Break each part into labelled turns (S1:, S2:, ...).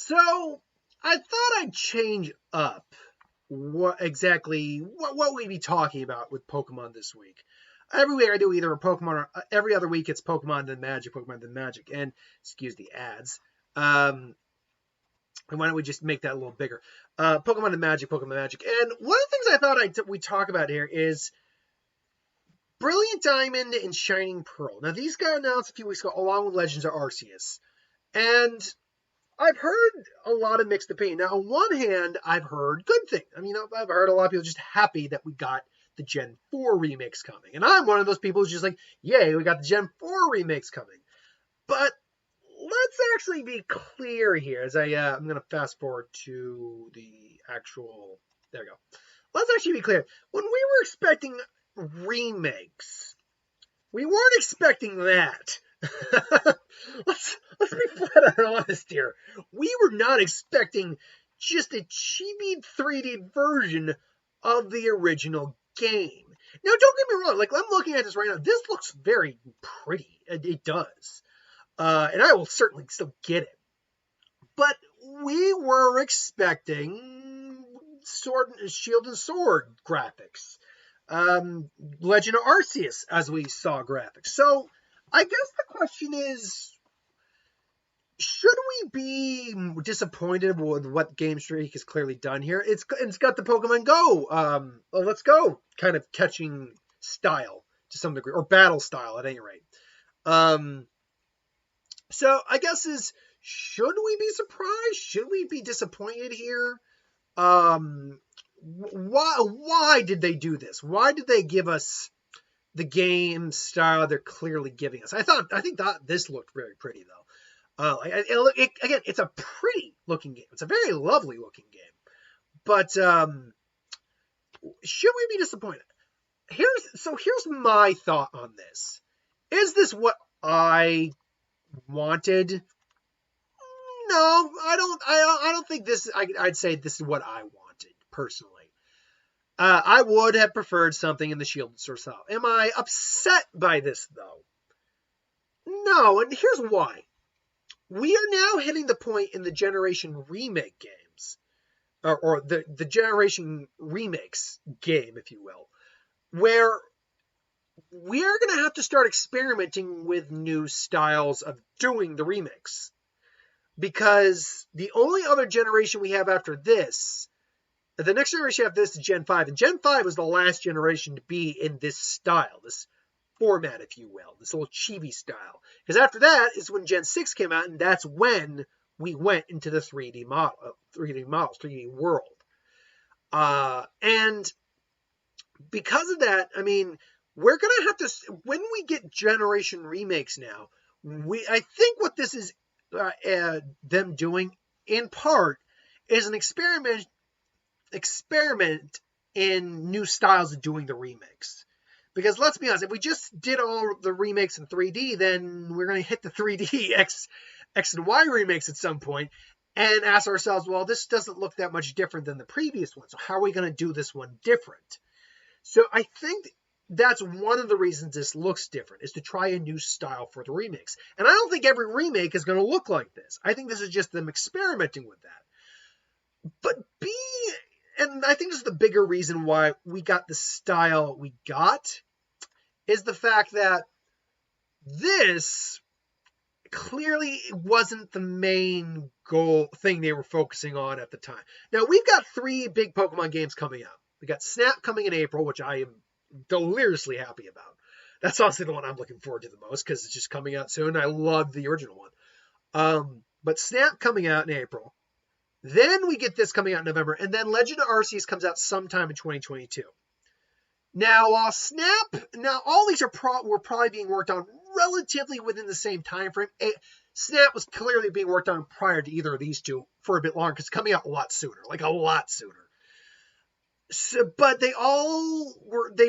S1: So I thought I'd change up what we'd be talking about with Pokemon this week. Every week I do either a Pokemon or every other week it's Pokemon then Magic, and excuse the ads. And why don't we just make that a little bigger? Pokemon and Magic. And one of the things I thought we'd talk about here is Brilliant Diamond and Shining Pearl. Now these got announced a few weeks ago along with Legends of Arceus, and I've heard a lot of mixed opinion. Now, on one hand, I've heard good things. I mean, I've heard a lot of people just happy that we got the Gen 4 remakes coming. And I'm one of those people who's just like, yay, we got the Gen 4 remakes coming. But let's actually be clear here as I'm going to fast forward to the actual, there we go. Let's actually be clear. When we were expecting remakes, we weren't expecting that. Let's be flat out honest here. We were not expecting just a chibi 3D version of the original game. Now, don't get me wrong. Like, I'm looking at this right now. This looks very pretty. It does. And I will certainly still get it. But we were expecting Shield and Sword graphics. Legend of Arceus, as we saw graphics. So, I guess the question is, should we be disappointed with what Game Freak has clearly done here? It's got the Pokemon Go, Let's Go kind of catching style to some degree, or battle style at any rate. So I guess should we be surprised? Should we be disappointed here? Why did they do this? Why did they give us the game style they're clearly giving us? I think that this looked very pretty though. Again, it's a pretty looking game. It's a very lovely looking game. But should we be disappointed? Here's my thought on this. Is this what I wanted? No, I don't think this. I'd say this is what I wanted personally. I would have preferred something in the Shield and Sword style. Am I upset by this, though? No, and here's why. We are now hitting the point in the Generation Remake games, or the Generation Remakes game, if you will, where we are going to have to start experimenting with new styles of doing the remakes. Because the only other generation we have after this, the next generation after this is Gen 5. And Gen 5 was the last generation to be in this style, this format, if you will, this little chibi style. Because after that is when Gen 6 came out, and that's when we went into the 3D models, 3D world. And because of that, I mean, we're going to have to, when we get generation remakes now, I think what this is them doing in part is an experiment in new styles of doing the remakes. Because let's be honest, if we just did all the remakes in 3D, then we're going to hit the 3D X and Y remakes at some point and ask ourselves, well, this doesn't look that much different than the previous one. So how are we going to do this one different? So I think that's one of the reasons this looks different, is to try a new style for the remakes. And I don't think every remake is going to look like this. I think this is just them experimenting with that. But and I think this is the bigger reason why we got the style we got, is the fact that this clearly wasn't the main thing they were focusing on at the time. Now, we've got 3 big Pokemon games coming out. We got Snap coming in April, which I am deliriously happy about. That's honestly the one I'm looking forward to the most, because it's just coming out soon. I love the original one. But Snap coming out in April. Then we get this coming out in November, and then Legend of Arceus comes out sometime in 2022. Now, all these were probably being worked on relatively within the same time frame. Snap was clearly being worked on prior to either of these two for a bit longer, because it's coming out a lot sooner. So, but they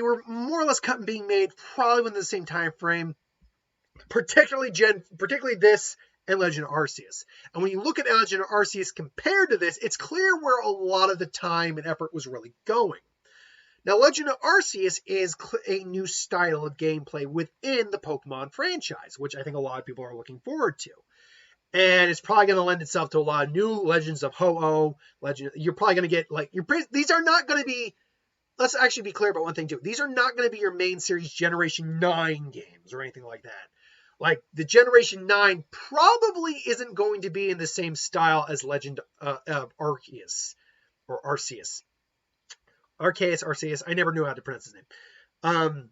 S1: were more or less cut and being made probably within the same time frame, particularly this and Legend of Arceus. And when you look at Legend of Arceus compared to this, it's clear where a lot of the time and effort was really going. Now, Legend of Arceus is a new style of gameplay within the Pokemon franchise, which I think a lot of people are looking forward to. And it's probably going to lend itself to a lot of new Legends of Ho-Oh. You're probably going to get, like, these are not going to be, let's actually be clear about one thing, too. These are not going to be your main series Generation 9 games or anything like that. Like, the Generation 9 probably isn't going to be in the same style as Legend of Arceus. Or Arceus. Arceus. I never knew how to pronounce his name.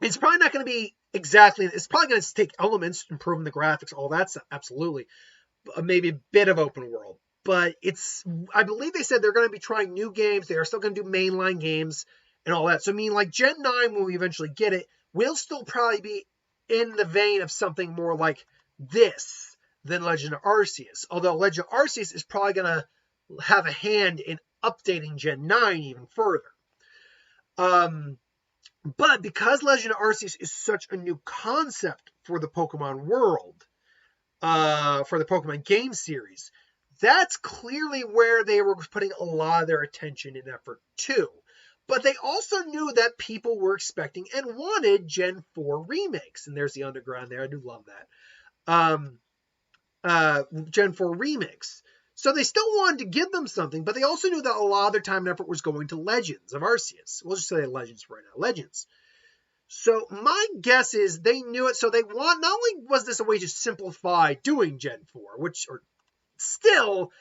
S1: It's probably not going to be exactly, it's probably going to take elements, improving the graphics, all that stuff, absolutely. Maybe a bit of open world. But I believe they said they're going to be trying new games. They are still going to do mainline games and all that. So, I mean, like Gen 9, when we eventually get it, will still probably be in the vein of something more like this than Legend of Arceus. Although Legend of Arceus is probably going to have a hand in updating Gen 9 even further. But because Legend of Arceus is such a new concept for the Pokemon world, for the Pokemon game series, that's clearly where they were putting a lot of their attention and effort too. But they also knew that people were expecting and wanted Gen 4 remakes. And there's the underground there. I do love that. Gen 4 remakes. So they still wanted to give them something, but they also knew that a lot of their time and effort was going to Legends of Arceus. We'll just say Legends for right now. Legends. So my guess is they knew it, so they want, not only was this a way to simplify doing Gen 4, which still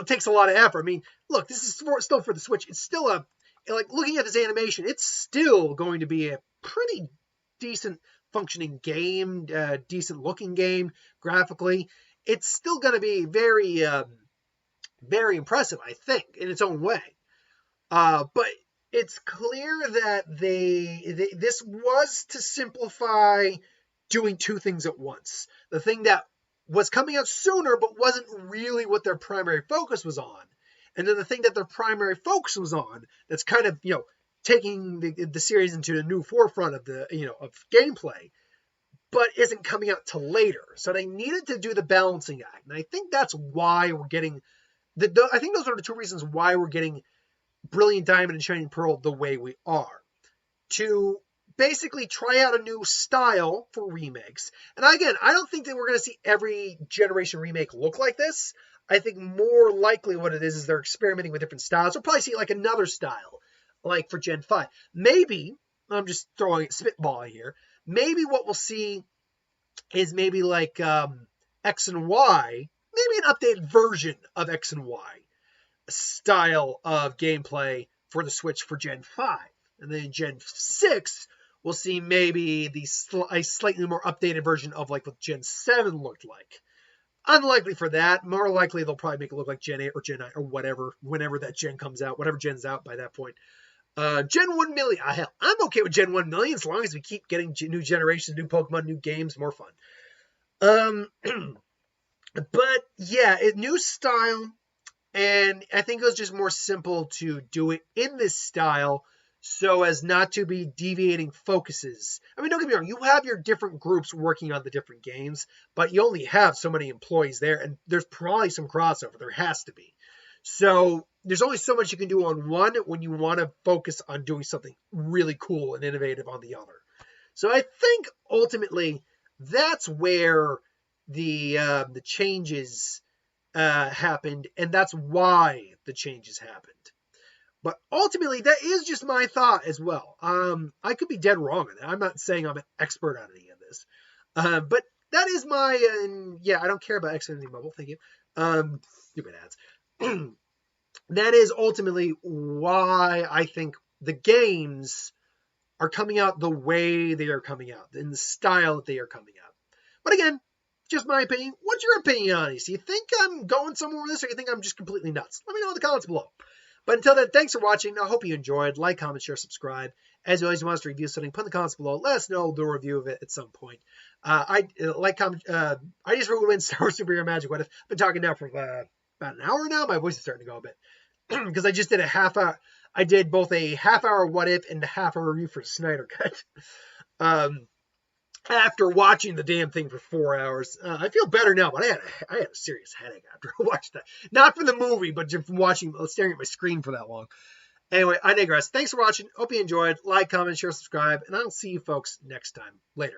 S1: takes a lot of effort. I mean, look, this is still for the Switch. It's still like looking at this animation, it's still going to be a pretty decent functioning game, decent looking game graphically. It's still going to be very, very impressive, I think, in its own way. But it's clear that this was to simplify doing two things at once. The thing that was coming out sooner, but wasn't really what their primary focus was on. And then the thing that their primary focus was on, that's kind of, taking the series into the new forefront of of gameplay, but isn't coming out till later. So they needed to do the balancing act. And I think that's why we're getting, I think those are the two reasons why we're getting Brilliant Diamond and Shining Pearl the way we are. To basically try out a new style for remakes. And again, I don't think that we're going to see every generation remake look like this. I think more likely what it is they're experimenting with different styles. We'll probably see like another style, like for Gen 5. Maybe, I'm just throwing spitballing here, maybe what we'll see is maybe like X and Y, maybe an updated version of X and Y style of gameplay for the Switch for Gen 5. And then in Gen 6, we'll see maybe a slightly more updated version of like what Gen 7 looked like. Unlikely for that. More likely they'll probably make it look like Gen 8 or Gen 9 or whatever, whenever that gen comes out, whatever gen's out by that point. Gen 1 million, hell, I'm okay with Gen 1 million as long as we keep getting new generations, new Pokemon, new games, more fun. But yeah, new style, and I think it was just more simple to do it in this style so as not to be deviating focuses. I mean, don't get me wrong, you have your different groups working on the different games, but you only have so many employees there, and there's probably some crossover. There has to be. So there's only so much you can do on one when you want to focus on doing something really cool and innovative on the other. So I think ultimately that's where the changes happened, and that's why the changes happened. But ultimately, that is just my thought as well. I could be dead wrong on that. I'm not saying I'm an expert on any of this. But that is my, I don't care about Xfinity Mobile. Thank you. Stupid ads. That is ultimately why I think the games are coming out the way they are coming out, in the style that they are coming out. But again, just my opinion. What's your opinion on this? Do you think I'm going somewhere with this, or do you think I'm just completely nuts? Let me know in the comments below. But until then, thanks for watching. I hope you enjoyed. Like, comment, share, subscribe. As always, if you want us to review something, put in the comments below. Let us know. We'll do a review of it at some point. I just win Star Wars Superhero Magic. What if I've been talking now for about an hour now? My voice is starting to go a bit because I just did a half hour. I did both a half-hour what if and a half-hour review for Snyder Cut. After watching the damn thing for 4 hours, I feel better now, but I had a serious headache after I watched that. Not from the movie, but just from staring at my screen for that long. Anyway, I digress. Thanks for watching. Hope you enjoyed. Like, comment, share, subscribe, and I'll see you folks next time. Later.